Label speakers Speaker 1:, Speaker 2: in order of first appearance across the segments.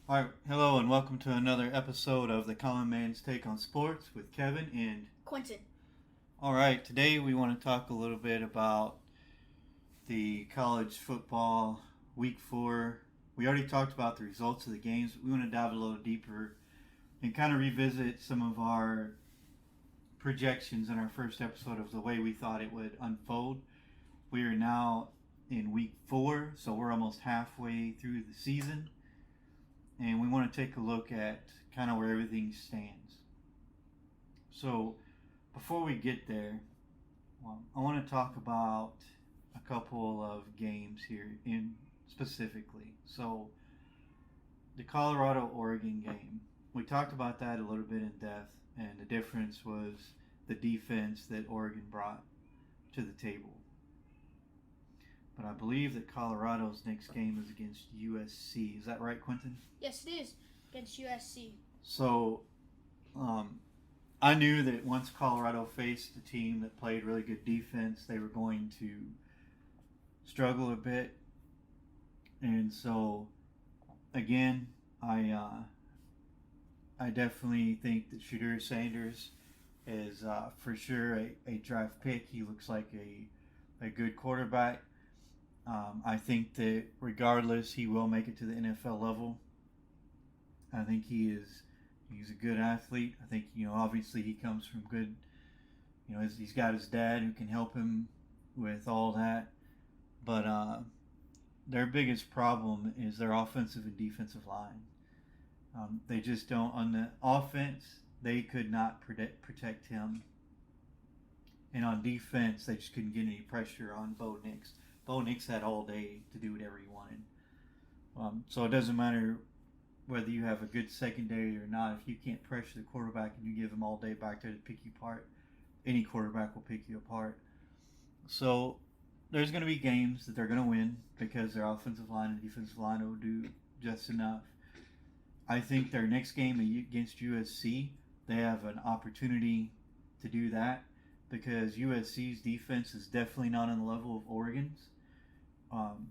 Speaker 1: All right, hello and welcome to another episode of the Common Man's Take on Sports with Kevin and
Speaker 2: Quentin.
Speaker 1: all right, today we want to talk a little bit about the college football week 4. We already talked about the results of the games, but we want to dive a little deeper and kind of revisit some of our projections in our first episode of the way we thought it would unfold. We are now in week 4, so we're almost halfway through the season. And we want to take a look at kind of where everything stands. So, before we get there, I want to talk about a couple of games here in specifically. So, the Colorado Oregon game, we talked about that a little bit in depth, and the difference was the defense that Oregon brought to the table. But I believe that Colorado's next game is against USC. Is that right, Quentin?
Speaker 2: Yes, it is against USC.
Speaker 1: So, I knew that once Colorado faced a team that played really good defense, they were going to struggle a bit. And so, again, I definitely think that Shedeur Sanders is for sure a draft pick. He looks like a good quarterback. I think that regardless, he will make it to the NFL level. I think he's a good athlete. I think obviously he comes from good. He's got his dad who can help him with all that. But their biggest problem is their offensive and defensive line. They just don't on the offense. They could not protect him, and on defense they just couldn't get any pressure on Bo Nix. Bo Nix had all day to do whatever he wanted. So it doesn't matter whether you have a good secondary or not. If you can't pressure the quarterback and you give him all day back there to pick you apart, any quarterback will pick you apart. So there's going to be games that they're going to win because their offensive line and defensive line will do just enough. I think their next game against USC, they have an opportunity to do that because USC's defense is definitely not on the level of Oregon's. Um,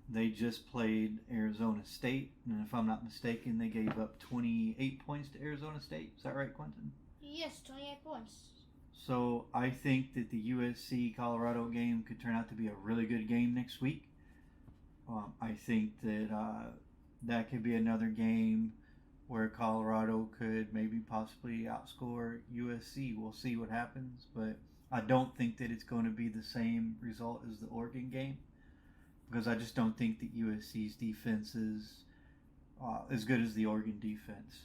Speaker 1: they just played Arizona State, and if I'm not mistaken, they gave up 28 points to Arizona State. Is that right, Quentin?
Speaker 2: Yes, 28 points.
Speaker 1: So I think that the USC Colorado game could turn out to be a really good game next week. I think that that could be another game where Colorado could maybe possibly outscore USC. We'll see what happens, but I don't think that it's going to be the same result as the Oregon game because I just don't think that USC's defense is as good as the Oregon defense.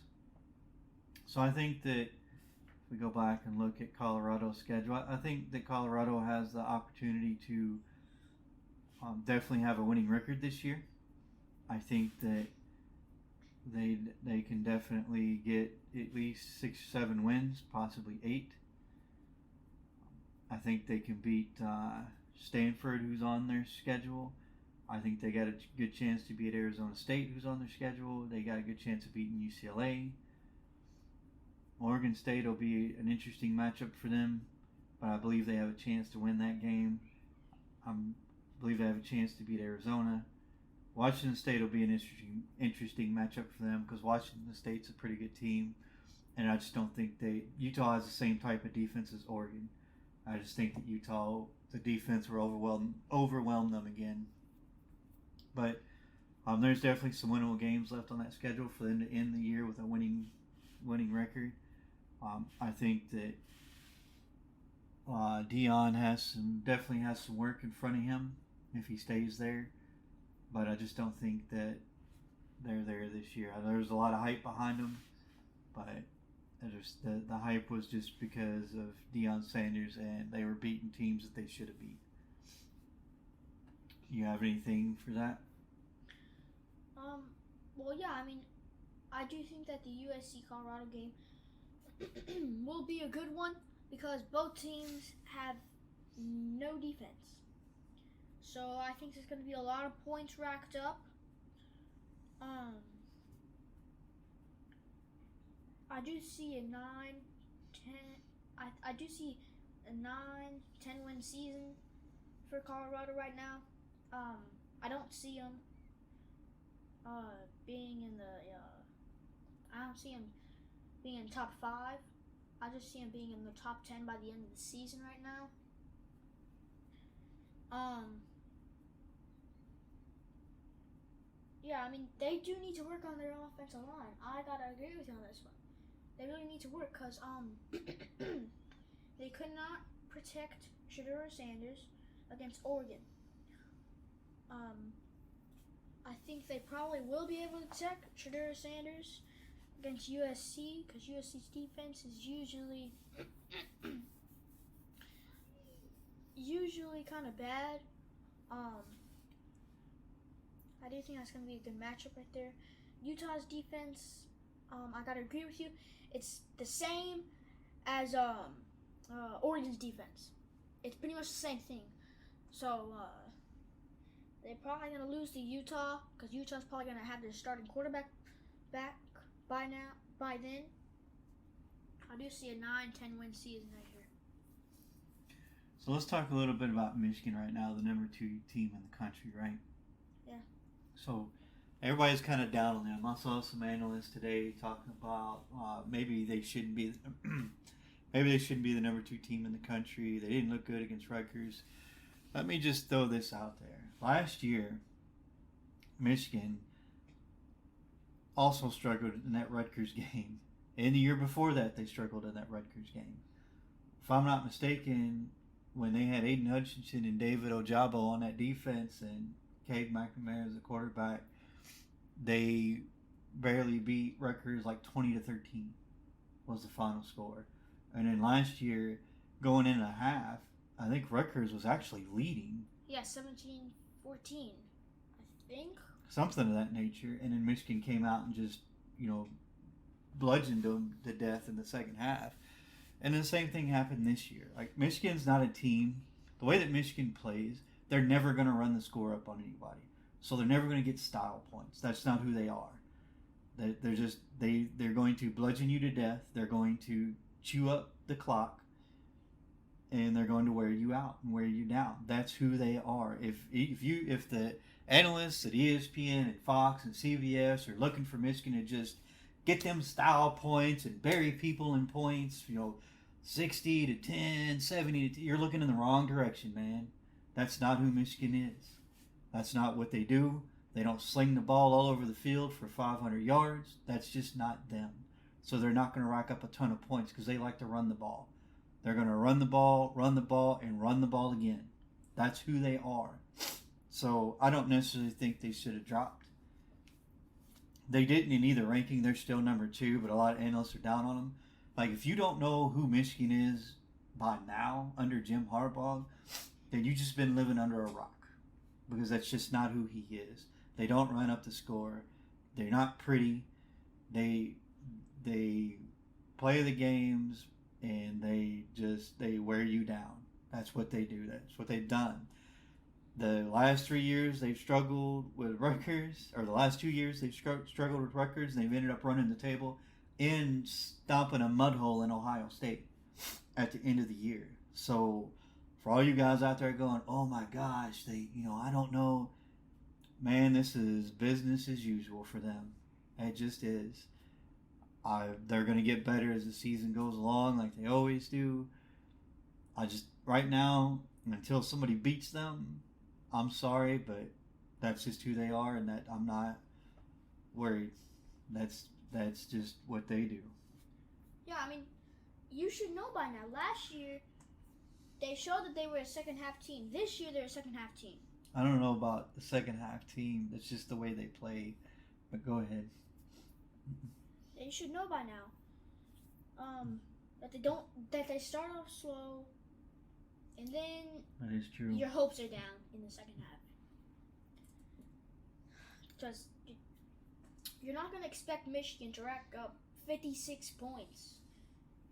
Speaker 1: So I think that if we go back and look at Colorado's schedule, I think that Colorado has the opportunity to definitely have a winning record this year. I think that they can definitely get at least 6 or 7 wins, possibly 8. I think they can beat Stanford, who's on their schedule. I think they got a good chance to beat Arizona State, who's on their schedule. They got a good chance of beating UCLA. Oregon State will be an interesting matchup for them, but I believe they have a chance to win that game. I believe they have a chance to beat Arizona. Washington State will be an interesting matchup for them because Washington State's a pretty good team, and I just don't think Utah has the same type of defense as Oregon. I just think that Utah, the defense will overwhelm them again. But there's definitely some winnable games left on that schedule for them to end the year with a winning record. I think that Dion definitely has some work in front of him if he stays there. But I just don't think that they're there this year. There's a lot of hype behind them, but the hype was just because of Deion Sanders, and they were beating teams that they should have beat. You have anything for that?
Speaker 2: Well, yeah, I mean, I do think that the USC Colorado game will be a good one because both teams have no defense. So I think there's going to be a lot of points racked up. I do see a 9-10. I do see a 9-10 win season for Colorado right now. I don't see them being in the. I don't see them being in top 5. I just see them being in the top 10 by the end of the season right now. Yeah, I mean, they do need to work on their offensive line. I gotta agree with you on this one. They really need to work because they could not protect Shedeur Sanders against Oregon. I think they probably will be able to protect Shedeur Sanders against USC because USC's defense is usually kind of bad. I do think that's going to be a good matchup right there. Utah's defense, I got to agree with you. It's the same as Oregon's defense. It's pretty much the same thing. So they're probably going to lose to Utah because Utah's probably going to have their starting quarterback back by then. I do see a 9-10 win season right here.
Speaker 1: So let's talk a little bit about Michigan right now, the number 2 team in the country, right?
Speaker 2: Yeah.
Speaker 1: So everybody's kind of down on them. I saw some analysts today talking about maybe they shouldn't be the number 2 team in the country. They didn't look good against Rutgers. Let me just throw this out there. Last year, Michigan also struggled in that Rutgers game. And the year before that, they struggled in that Rutgers game. If I'm not mistaken, when they had Aiden Hutchinson and David Ojabo on that defense and Cade McNamara as the quarterback, they barely beat Rutgers, like 20-13 was the final score. And then last year, going in a half, I think Rutgers was actually leading.
Speaker 2: Yeah, 17-14, I think.
Speaker 1: Something of that nature. And then Michigan came out and just, bludgeoned them to death in the second half. And the same thing happened this year. Like, Michigan's not a team. The way that Michigan plays, they're never going to run the score up on anybody. So they're never going to get style points. That's not who they are. They're going to bludgeon you to death. They're going to chew up the clock. And they're going to wear you out and wear you down. That's who they are. If the analysts at ESPN and Fox and CBS are looking for Michigan to just get them style points and bury people in points, 60-10, 70-10, you're looking in the wrong direction, man. That's not who Michigan is. That's not what they do. They don't sling the ball all over the field for 500 yards. That's just not them. So they're not going to rack up a ton of points because they like to run the ball. They're going to run the ball, and run the ball again. That's who they are. So I don't necessarily think they should have dropped. They didn't in either ranking. They're still number 2, but a lot of analysts are down on them. Like, if you don't know who Michigan is by now under Jim Harbaugh, then you've just been living under a rock because that's just not who he is. They don't run up the score. They're not pretty. They play the games and they wear you down. That's what they do. That's what they've done. The last 3 years they've struggled with Rutgers, or the last 2 years they've struggled with Rutgers, and they've ended up running the table and stomping a mud hole in Ohio State at the end of the year. So for all you guys out there going, oh my gosh, I don't know, man, this is business as usual for them. It just is. They're going to get better as the season goes along, like they always do. Right now, until somebody beats them, I'm sorry, but that's just who they are, and that I'm not worried. That's just what they do.
Speaker 2: Yeah, I mean, you should know by now. Last year, they showed that they were a second half team. This year, they're a second half team.
Speaker 1: I don't know about the second half team. That's just the way they play. But go ahead.
Speaker 2: You should know by now that they start off slow, and then
Speaker 1: that is true.
Speaker 2: Your hopes are down in the second half. Because you're not going to expect Michigan to rack up 56 points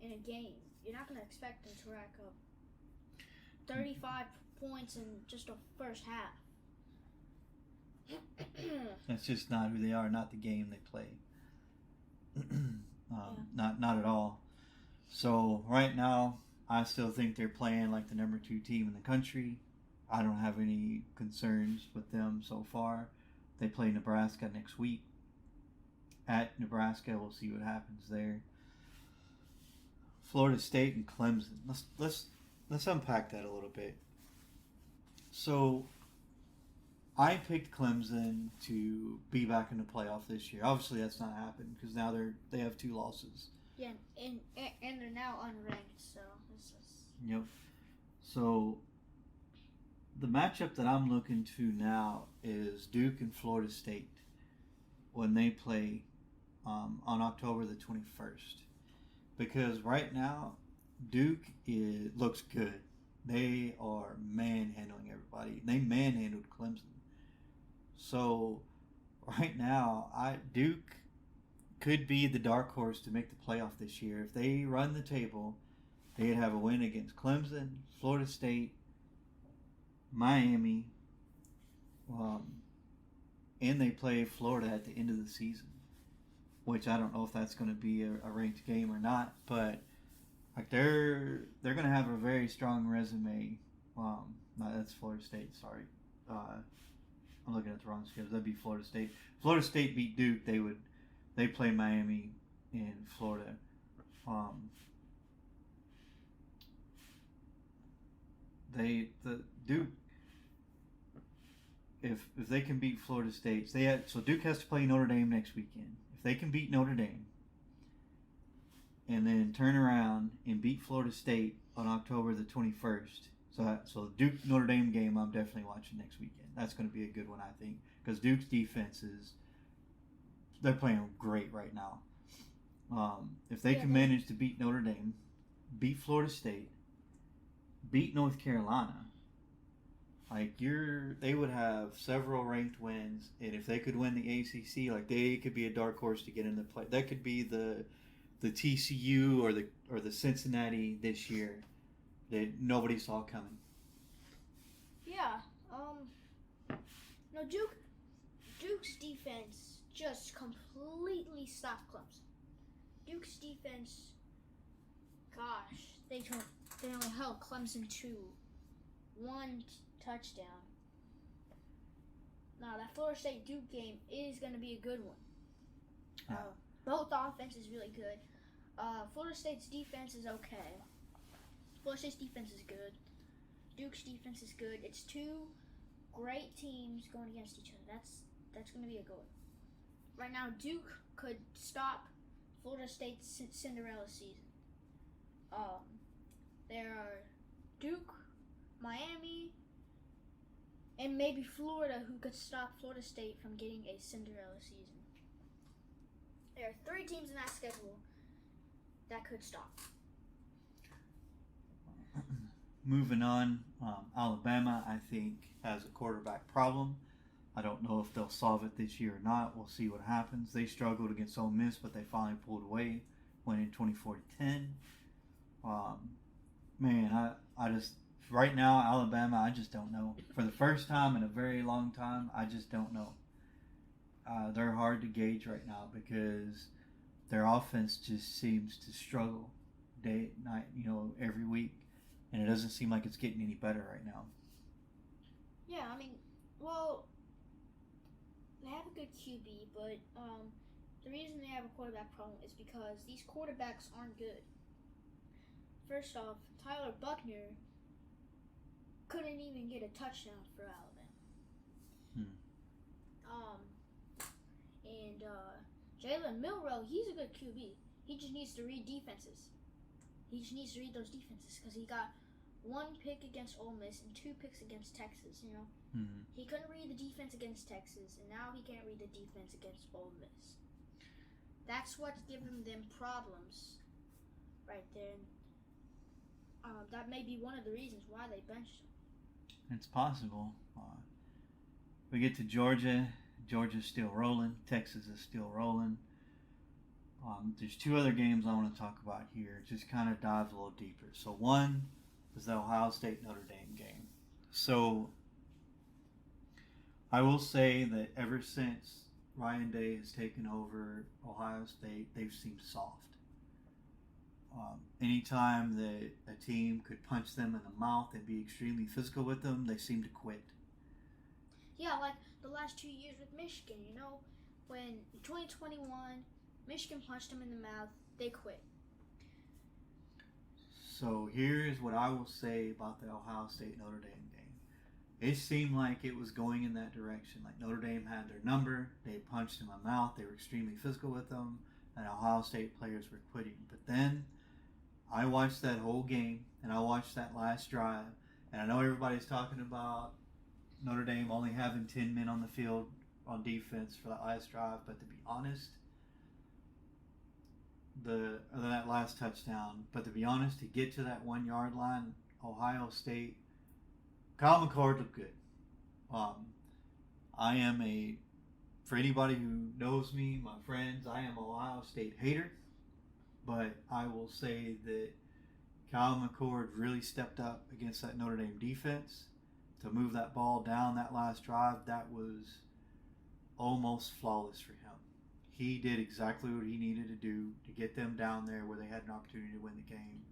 Speaker 2: in a game. You're not going to expect them to rack up 35 points in just the first half.
Speaker 1: That's just not who they are, not the game they play. Not at all. So right now, I still think they're playing like the number 2 team in the country. I don't have any concerns with them so far. They play Nebraska next week. at Nebraska. We'll see what happens there. Florida State and Clemson. Let's unpack that a little bit. So I picked Clemson to be back in the playoff this year. Obviously, that's not happened because now they have 2 losses.
Speaker 2: Yeah, and they're now unranked, so this is.
Speaker 1: Yep. So the matchup that I'm looking to now is Duke and Florida State when they play on October the 21st. Because right now, Duke looks good. They are manhandling everybody. They manhandled Clemson. So right now, Duke could be the dark horse to make the playoff this year. If they run the table, they'd have a win against Clemson, Florida State, Miami, and they play Florida at the end of the season, which I don't know if that's going to be a ranked game or not, but like they're going to have a very strong resume. No, that's Florida State. Sorry, I'm looking at the wrong schedule. That'd be Florida State. Florida State beat Duke. They play Miami in Florida. The Duke, if they can beat Florida State, so Duke has to play Notre Dame next weekend. If they can beat Notre Dame and then turn around and beat Florida State on October the 21st, so the Duke Notre Dame game I'm definitely watching next weekend. That's going to be a good one, I think, because Duke's defense they're playing great right now. If they can manage to beat Notre Dame, beat Florida State, beat North Carolina, they would have several ranked wins, and if they could win the ACC, they could be a dark horse to get in the play. That could be the TCU or the Cincinnati this year that nobody saw coming.
Speaker 2: Yeah. No, Duke's defense just completely stopped Clemson. Duke's defense, gosh, they only held Clemson to 1 touchdown. Now that Florida State Duke game is going to be a good one. Both offenses really good. Florida State's defense is okay. Florida State's defense is good. Duke's defense is good. It's 2 great teams going against each other. That's going to be a good one. Right now, Duke could stop Florida State's Cinderella season. There are Duke, Miami, and maybe Florida who could stop Florida State from getting a Cinderella season. There are 3 teams in that schedule that could stop.
Speaker 1: Moving on, Alabama, I think, has a quarterback problem. I don't know if they'll solve it this year or not. We'll see what happens. They struggled against Ole Miss, but they finally pulled away, winning 24-10. I just right now, Alabama, I just don't know. For the first time in a very long time, I just don't know. They're hard to gauge right now because their offense just seems to struggle day, night, every week. And it doesn't seem like it's getting any better right now.
Speaker 2: Yeah, they have a good QB, but the reason they have a quarterback problem is because these quarterbacks aren't good. First off, Tyler Buckner couldn't even get a touchdown for Alabama. And Jalen Milroe, he's a good QB. He just needs to read defenses. He just needs to read those defenses because he got 1 pick against Ole Miss and 2 picks against Texas. He couldn't read the defense against Texas, and now he can't read the defense against Ole Miss. That's what's giving them problems right there. That may be one of the reasons why they benched him.
Speaker 1: It's possible. We get to Georgia. Georgia's still rolling. Texas is still rolling. There's 2 other games I want to talk about here. Just kind of dive a little deeper. So one is the Ohio State Notre Dame game. So I will say that ever since Ryan Day has taken over Ohio State, they've seemed soft. Anytime that a team could punch them in the mouth and be extremely physical with them, they seem to quit.
Speaker 2: Yeah, like the last 2 years with Michigan, when in 2021 Michigan punched them in the mouth, they quit.
Speaker 1: So here's what I will say about the Ohio State Notre Dame game. It seemed like it was going in that direction. Like Notre Dame had their number, they punched in my mouth, they were extremely physical with them, and Ohio State players were quitting. But then I watched that whole game, and I watched that last drive, and I know everybody's talking about Notre Dame only having 10 men on the field on defense for that last drive, but to be honest, that last touchdown, but to be honest, to get to that 1 yard line, Ohio State, Kyle McCord looked good. I am for anybody who knows me, my friends, I am an Ohio State hater, but I will say that Kyle McCord really stepped up against that Notre Dame defense to move that ball down that last drive. That was almost flawless for him. He did exactly what he needed to do to get them down there where they had an opportunity to win the game.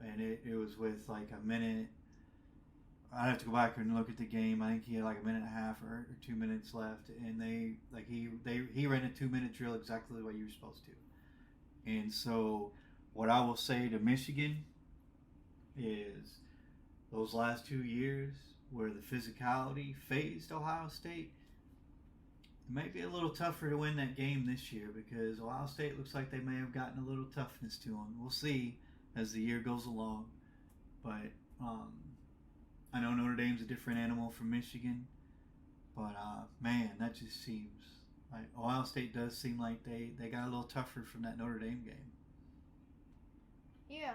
Speaker 1: And it was with like a minute. I'd have to go back and look at the game. I think he had like a minute and a half or 2 minutes left, and he ran a 2 minute drill exactly the way you were supposed to. And so, what I will say to Michigan is those last 2 years where the physicality phased Ohio State, it may be a little tougher to win that game this year because Ohio State looks like they may have gotten a little toughness to them. We'll see as the year goes along. But I know Notre Dame's a different animal from Michigan. But, man, that just seems like Ohio State does seem like they got a little tougher from that Notre Dame game.
Speaker 2: Yeah,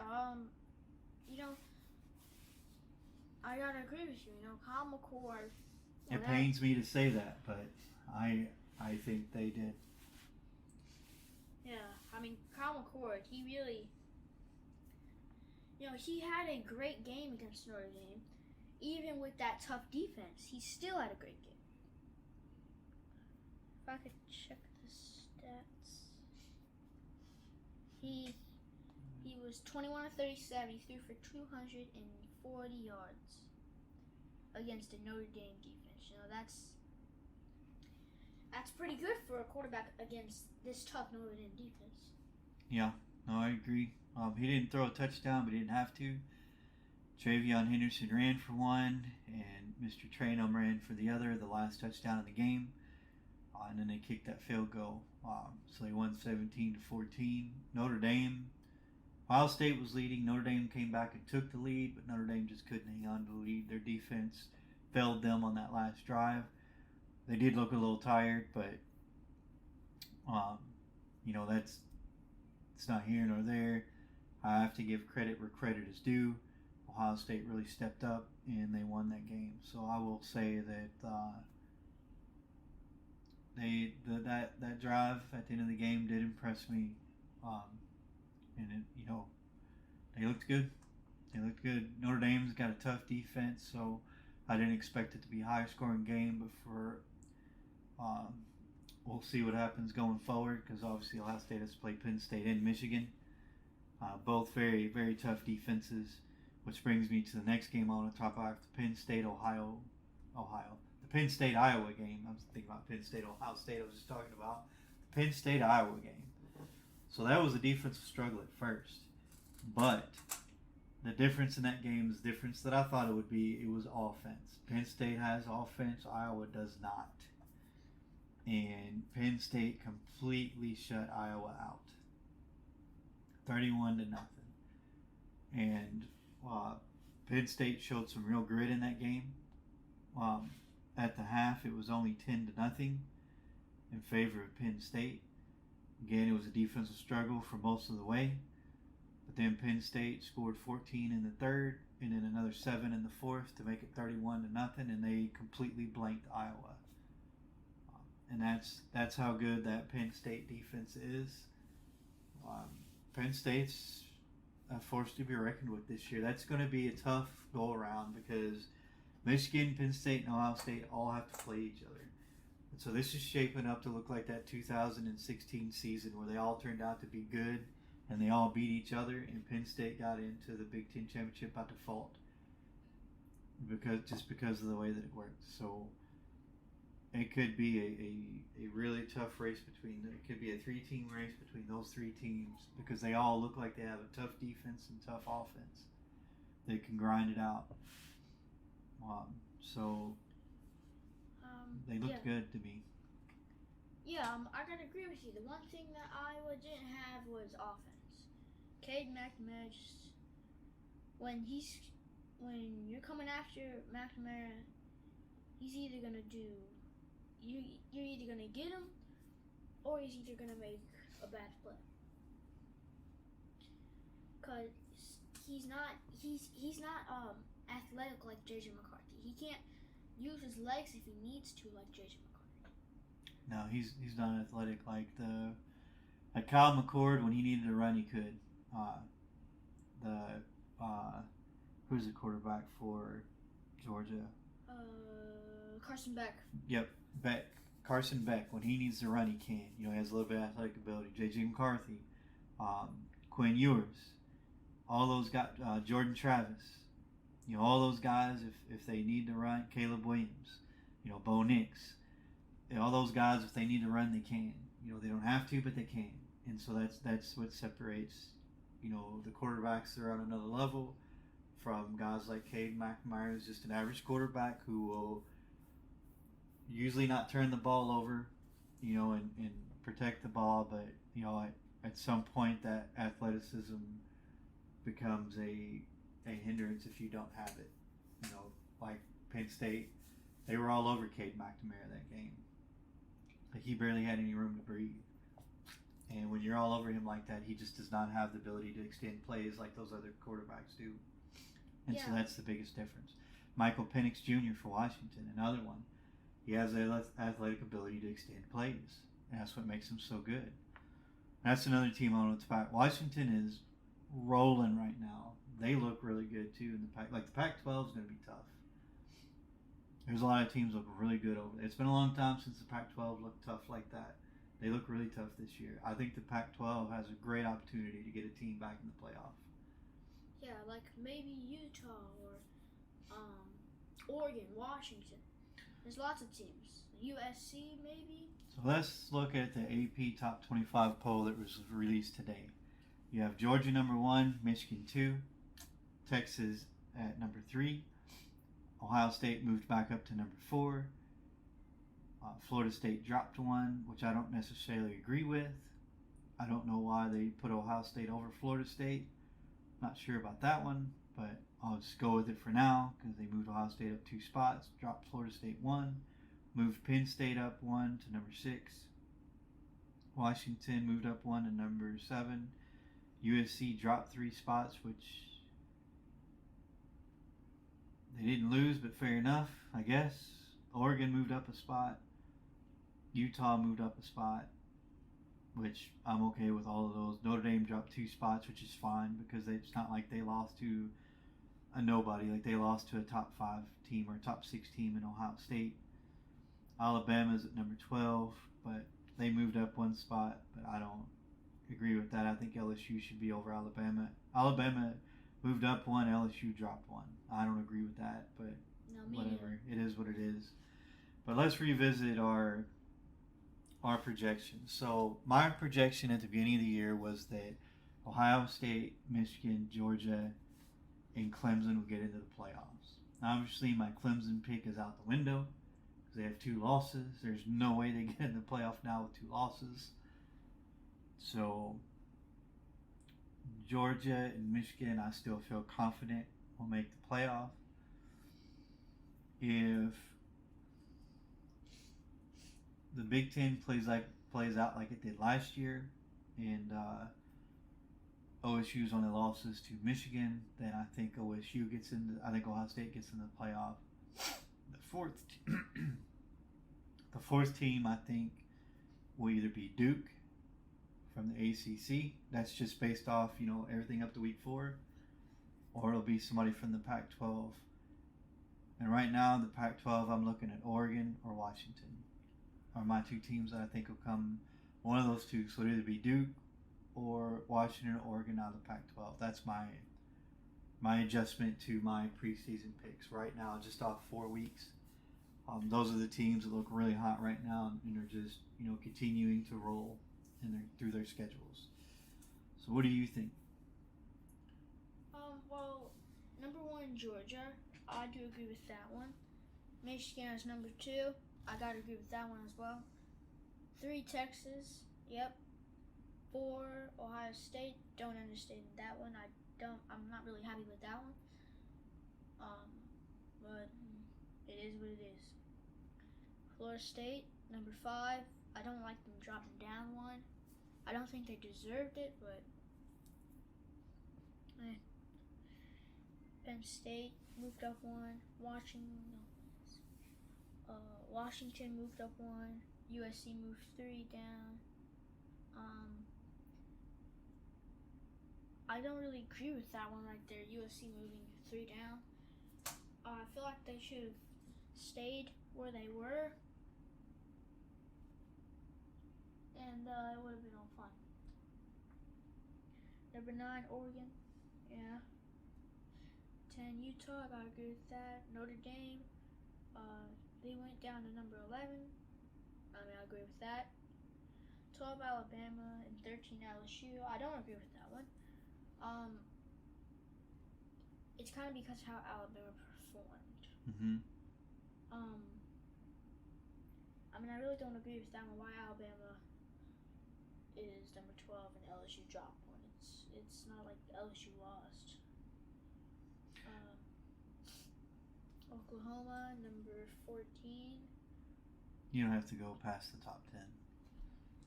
Speaker 2: I gotta agree with you. Kyle McCord.
Speaker 1: It pains me to say that, but I think they did.
Speaker 2: Yeah, Kyle McCord, he really, he had a great game against Notre Dame. Even with that tough defense, he still had a great game. If I could check the stats. He was 21 of 37. He threw for 240 yards against the Notre Dame defense. That's pretty good for a quarterback against this tough Notre Dame defense.
Speaker 1: Yeah, no, I agree. He didn't throw a touchdown, but he didn't have to. Travion Henderson ran for one, and Mr. Trainum ran for the other, the last touchdown of the game. And then they kicked that field goal. So they won 17-14. Notre Dame, Ohio State was leading. Notre Dame came back and took the lead, but Notre Dame just couldn't hang on to the lead. Their defense failed them on that last drive. They did look a little tired, but it's not here nor there. I have to give credit where credit is due. Ohio State really stepped up and they won that game. So I will say that that drive at the end of the game did impress me, and they looked good. They looked good. Notre Dame's got a tough defense, so I didn't expect it to be a high scoring game. But we'll see what happens going forward because obviously Ohio State has to play Penn State and Michigan, both very very tough defenses. Which brings me to the next game I want to talk about, the Penn State, Ohio. The Penn State, Iowa game. I was thinking about Penn State, Ohio State I was just talking about. The Penn State, Iowa game. So that was a defensive struggle at first. But the difference in that game is the difference that I thought it would be. It was offense. Penn State has offense. Iowa does not. And Penn State completely shut Iowa out. 31-0. And Penn State showed some real grit in that game. At the half, it was only 10-0 in favor of Penn State. Again, it was a defensive struggle for most of the way. But then Penn State scored 14 in the third, and then another 7 in the fourth to make it 31-0, and they completely blanked Iowa. And that's how good that Penn State defense is. Penn State's a force to be reckoned with this year. That's going to be a tough go-around because Michigan, Penn State, and Ohio State all have to play each other. And so this is shaping up to look like that 2016 season where they all turned out to be good and they all beat each other, and Penn State got into the Big Ten Championship by default because of the way that it worked. So it could be a really tough race between. It could be a 3-team race between those 3 teams because they all look like they have a tough defense and tough offense. They can grind it out. So they looked good to me.
Speaker 2: Yeah, I gotta agree with you. The one thing that Iowa didn't have was offense. Cade McNamara just when you're coming after McNamara, he's either gonna do you're either gonna get him or he's either gonna make a bad play. Cause he's not athletic like JJ McCarthy. He can't use his legs if he needs to like JJ McCarthy.
Speaker 1: No, he's not athletic like Kyle McCord. When he needed to run, he could. Who's the quarterback for Georgia?
Speaker 2: Carson Beck.
Speaker 1: Yep, Beck. Carson Beck. When he needs to run, he can. He has a little bit of athletic ability. JJ McCarthy, Quinn Ewers, all those guys. Jordan Travis. All those guys. If they need to run, Caleb Williams. Bo Nix. All those guys, if they need to run, they can. They don't have to, but they can. And so that's what separates, the quarterbacks that are on another level from guys like Cade McNamara, who's just an average quarterback who will usually not turn the ball over, and protect the ball. But, at some point that athleticism becomes a hindrance if you don't have it. Like Penn State, they were all over Cade McNamara that game. Like he barely had any room to breathe. And when you're all over him like that, he just does not have the ability to extend plays like those other quarterbacks do. And so that's the biggest difference. Michael Penix Jr. for Washington, another one. He has the athletic ability to extend plays. And that's what makes him so good. That's another team on its back. Washington is rolling right now. They look really good too in the Pac. Like the Pac-12 is going to be tough. There's a lot of teams look really good over there. It's been a long time since the Pac-12 looked tough like that. They look really tough this year. I think the Pac-12 has a great opportunity to get a team back in the playoff.
Speaker 2: Yeah, like maybe Utah or Oregon, Washington. There's lots of teams. USC maybe.
Speaker 1: So let's look at the AP Top 25 poll that was released today. You have Georgia number 1, Michigan 2, Texas at number 3. Ohio State moved back up to number 4. Florida State dropped 1, which I don't necessarily agree with. I don't know why they put Ohio State over Florida State. Not sure about that one, but I'll just go with it for now because they moved Ohio State up 2 spots, dropped Florida State 1, moved Penn State up 1 to number 6. Washington moved up 1 to number 7. USC dropped 3 spots, which they didn't lose, but fair enough, I guess. Oregon moved up a spot. Utah moved up a spot, which I'm okay with all of those. Notre Dame dropped 2 spots, which is fine because it's not like they lost to a nobody. Like they lost to a top 5 team or top 6 team in Ohio State. Alabama's at number 12, but they moved up 1 spot, but I don't agree with that. I think LSU should be over Alabama. Alabama moved up 1, LSU dropped 1. I don't agree with that, but whatever. It is what it is. But let's revisit our projections. So my projection at the beginning of the year was that Ohio State, Michigan, Georgia, and Clemson will get into the playoffs. Obviously, my Clemson pick is out the window because they have 2 losses. There's no way they get in the playoff now with 2 losses. So Georgia and Michigan, I still feel confident will make the playoff. If the Big Ten plays out like it did last year, and OSU's only losses to Michigan, then I think OSU gets into. I think Ohio State gets into the playoff. The fourth team, I think, will either be Duke from the ACC. That's just based off everything up to week 4, or it'll be somebody from the Pac-12. And right now, the Pac-12, I'm looking at Oregon or Washington are my 2 teams that I think will come. One of those 2, so it'll either be Duke or Washington or Oregon out of the Pac-12. That's my adjustment to my preseason picks right now, just off 4 weeks. Those are the teams that look really hot right now and are just continuing to roll through their schedules. So what do you think?
Speaker 2: Well, number 1, Georgia. I do agree with that one. Michigan is number 2. I gotta agree with that one as well. 3, Texas. Yep. 4, Ohio State. Don't understand that one. I'm not really happy with that one. But it is what it is. Florida State, number 5. I don't like them dropping down one. I don't think they deserved it, but Penn State moved up one. Washington moved up one. USC moved 3 down. I don't really agree with that one right there. USC moving 3 down. I feel like they should have stayed where they were, and it would have been all fun. Number 9, Oregon. Yeah. 10, Utah. I gotta agree with that. Notre Dame. They went down to number 11. I agree with that. 12, Alabama, and 13, LSU. I don't agree with that one. It's kind of because how Alabama performed.
Speaker 1: Mm-hmm.
Speaker 2: I really don't agree with that one. Why Alabama is number 12 and LSU dropped one. It's not like LSU lost. Oklahoma, number 14.
Speaker 1: You don't have to go past the top 10.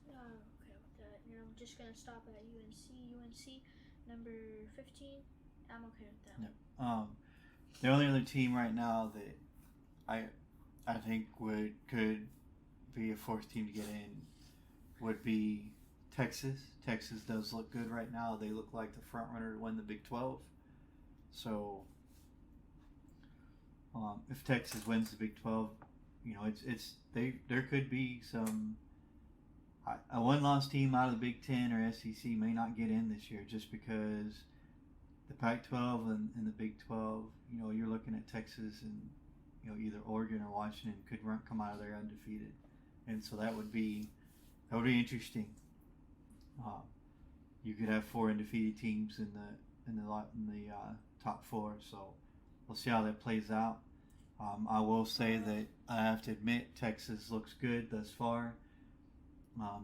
Speaker 2: Okay with that. I'm just gonna stop at UNC. UNC, number 15. I'm okay with that.
Speaker 1: Yep. The only other team right now that I think could be a fourth team to get in would be Texas. Texas does look good right now. They look like the front runner to win the Big 12. So if Texas wins the Big 12, there could be some. A one-loss team out of the Big 10 or SEC may not get in this year just because the Pac-12 and the Big 12, you're looking at Texas and either Oregon or Washington could come out of there undefeated, and so that would be interesting. You could have 4 undefeated teams in the top 4, so we'll see how that plays out. I will say that I have to admit Texas looks good thus far.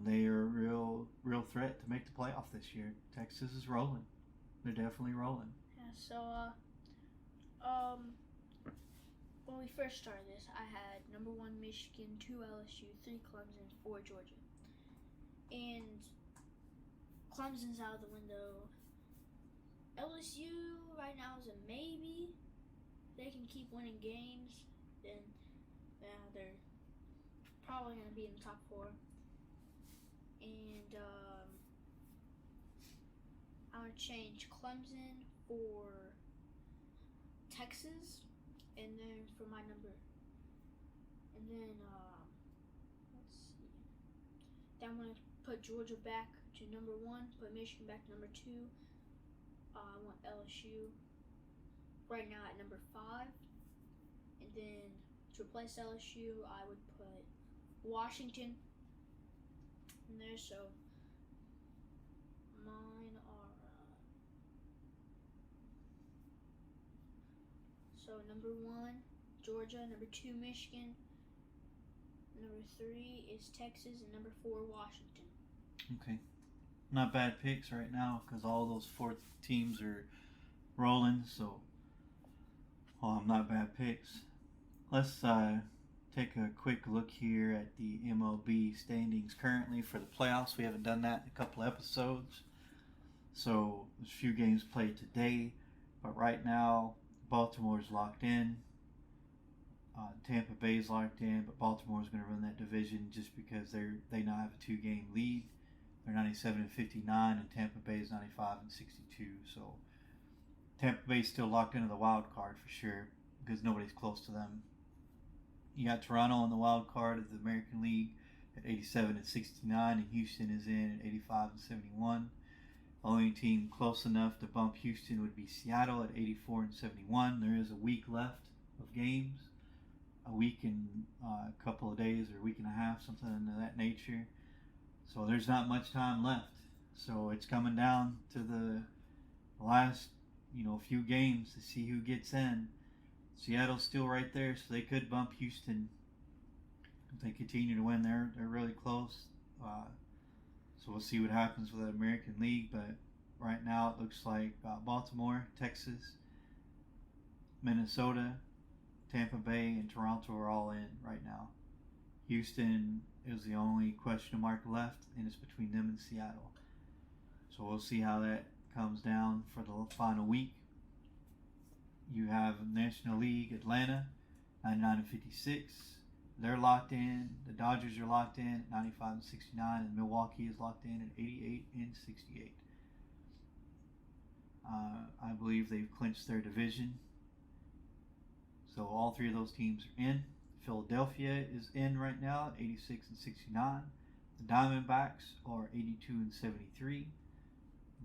Speaker 1: They are a real threat to make the playoff this year. Texas is rolling. They're definitely rolling.
Speaker 2: Yeah, so when we first started this, I had number 1 Michigan, 2 LSU, 3 Clemson, 4 Georgia. And Clemson's out of the window. LSU right now is a maybe. They can keep winning games, then they're probably going to be in the top 4. And I'm going to change Clemson for Texas, and then for my number. And then, let's see. Then I'm going to put Georgia back to number 1, put Michigan back to number 2. I want LSU right now at number 5. And then to replace LSU, I would put Washington in there. So mine are so number 1 Georgia, number 2 Michigan, number 3 is Texas, and number 4 Washington.
Speaker 1: Okay, not bad picks right now because all those 4 teams are rolling. So not bad picks. Let's take a quick look here at the MLB standings currently for the playoffs. We haven't done that in a couple episodes. So there's a few games played today, but right now Baltimore's locked in. Tampa Bay's locked in, but Baltimore's going to run that division just because they now have a 2-game lead. They're 97-59, and Tampa Bay is 95-62. So Tampa Bay's still locked into the wild card for sure because nobody's close to them. You got Toronto on the wild card of the American League at 87-69, and Houston is in at 85-71. The only team close enough to bump Houston would be Seattle at 84-71. There is a week left of games. a week and a couple of days or a week and a half, something of that nature. So there's not much time left. So it's coming down to the last, few games to see who gets in. Seattle's still right there, so they could bump Houston if they continue to win. They're really close. So we'll see what happens with the American League. But right now it looks like Baltimore, Texas, Minnesota, Tampa Bay, and Toronto are all in right now. Houston is the only question mark left, and it's between them and Seattle. So we'll see how that comes down for the final week. You have National League, Atlanta, 99 and 56. They're locked in. The Dodgers are locked in at 95 and 69, and Milwaukee is locked in at 88 and 68. I believe they've clinched their division. So all three of those teams are in. Philadelphia is in right now at 86 and 69. The Diamondbacks are 82 and 73.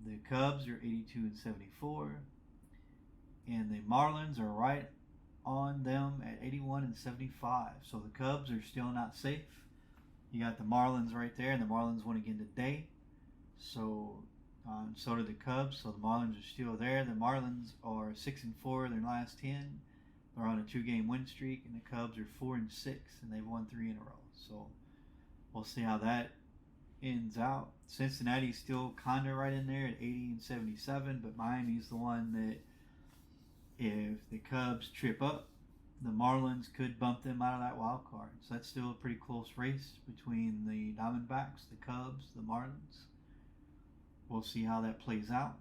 Speaker 1: The Cubs are 82 and 74. And the Marlins are right on them at 81 and 75. So the Cubs are still not safe. You got the Marlins right there, and the Marlins won again today. So so did the Cubs. So the Marlins are still there. The Marlins are 6-4 in their last 10. They're on a 2-game win streak, and the Cubs are 4-6, and they've won 3 in a row. So we'll see how that ends out. Cincinnati's still kind of right in there at 80 and 77, but Miami's the one that, if the Cubs trip up, the Marlins could bump them out of that wild card. So that's still a pretty close race between the Diamondbacks, the Cubs, the Marlins. We'll see how that plays out.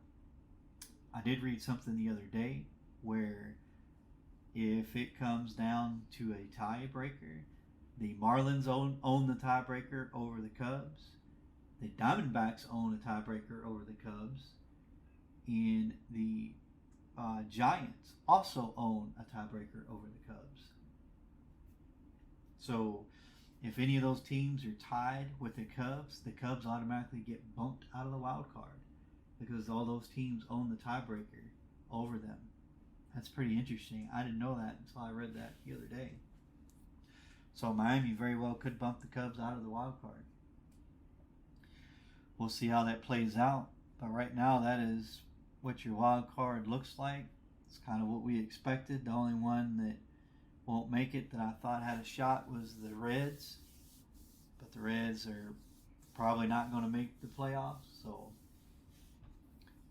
Speaker 1: I did read something the other day where if it comes down to a tiebreaker, the Marlins own the tiebreaker over the Cubs. The Diamondbacks own a tiebreaker over the Cubs. And the Giants also own a tiebreaker over the Cubs. So if any of those teams are tied with the Cubs automatically get bumped out of the wild card because all those teams own the tiebreaker over them. That's pretty interesting. I didn't know that until I read that the other day. So Miami very well could bump the Cubs out of the wild card. We'll see how that plays out. But right now, that is what your wild card looks like. It's kind of what we expected. The only one that won't make it that I thought had a shot was the Reds. But the Reds are probably not going to make the playoffs. So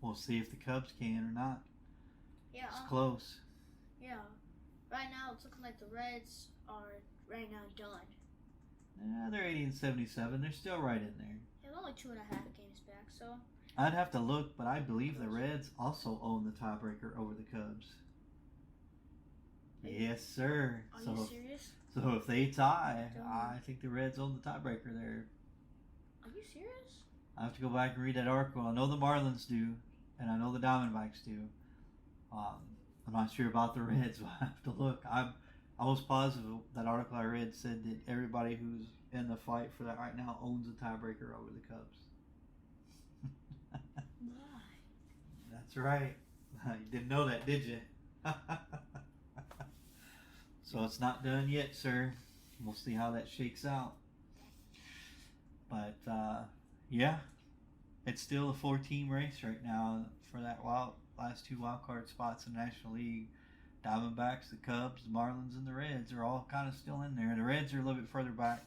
Speaker 1: we'll see if the Cubs can or not.
Speaker 2: Yeah,
Speaker 1: it's close.
Speaker 2: Yeah. Right now, it's looking like the Reds are right now done.
Speaker 1: Yeah, they're 80 and 77. They're still right in there.
Speaker 2: Yeah, they're only 2.5 games back, so.
Speaker 1: I'd have to look, but I believe the Reds also own the tiebreaker over the Cubs. Yes, sir.
Speaker 2: Are you serious?
Speaker 1: So if they tie, I think the Reds own the tiebreaker there.
Speaker 2: Are you serious?
Speaker 1: I have to go back and read that article. I know the Marlins do, and I know the Diamondbacks do. I'm not sure about the Reds. I have to look. I was positive that article I read said that everybody who's in the fight for that right now owns a tiebreaker over the Cubs.
Speaker 2: Why?
Speaker 1: That's right. You didn't know that, did you? So it's not done yet, sir. We'll see how that shakes out. But yeah, it's still a 4-team race right now for that last 2 wild card spots in the National League. Diamondbacks, the Cubs, the Marlins, and the Reds are all kind of still in there. The Reds are a little bit further back,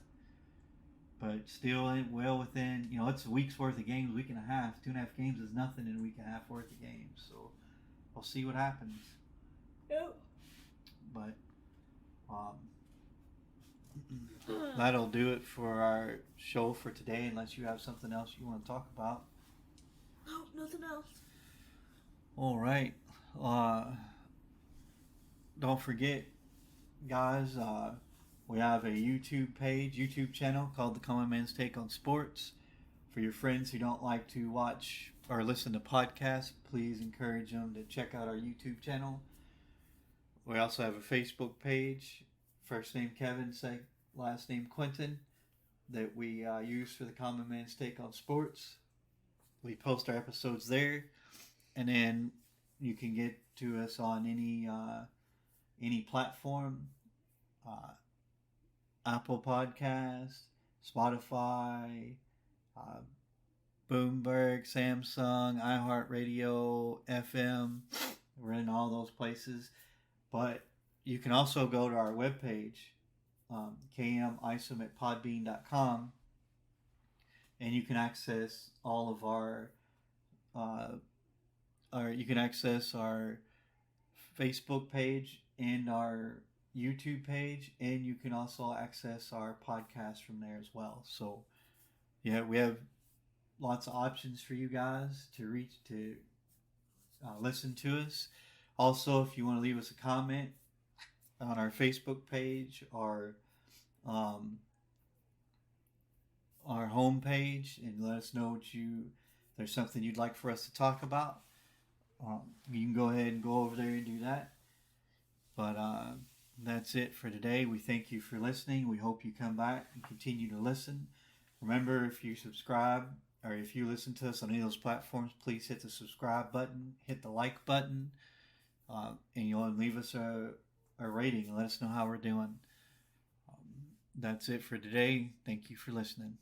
Speaker 1: but still well within, it's a week's worth of games, week and a half. 2.5 games is nothing in a week and a half worth of games. So we'll see what happens.
Speaker 2: Yep.
Speaker 1: But that'll do it for our show for today, unless you have something else you want to talk about.
Speaker 2: No, nothing else.
Speaker 1: All right. Don't forget, guys, we have a YouTube channel called The Common Man's Take on Sports. For your friends who don't like to watch or listen to podcasts, please encourage them to check out our YouTube channel. We also have a Facebook page, first name Kevin, last name Quentin, that we use for The Common Man's Take on Sports. We post our episodes there, and then you can get to us on any platform Apple Podcasts, Spotify, uh, Bloomberg, Samsung, iHeartRadio, FM. We're in all those places. But you can also go to our webpage, kmisum@podbean.com, and you can access all of you can access our Facebook page and our YouTube page, and you can also access our podcast from there as well. So, yeah, we have lots of options for you guys to listen to us. Also, if you want to leave us a comment on our Facebook page or um, our homepage and let us know if there's something you'd like for us to talk about, you can go ahead and go over there and do that. But that's it for today. We thank you for listening. We hope you come back and continue to listen. Remember, if you subscribe or if you listen to us on any of those platforms, please hit the subscribe button, hit the like button, and you'll leave us a rating and let us know how we're doing. That's it for today. Thank you for listening.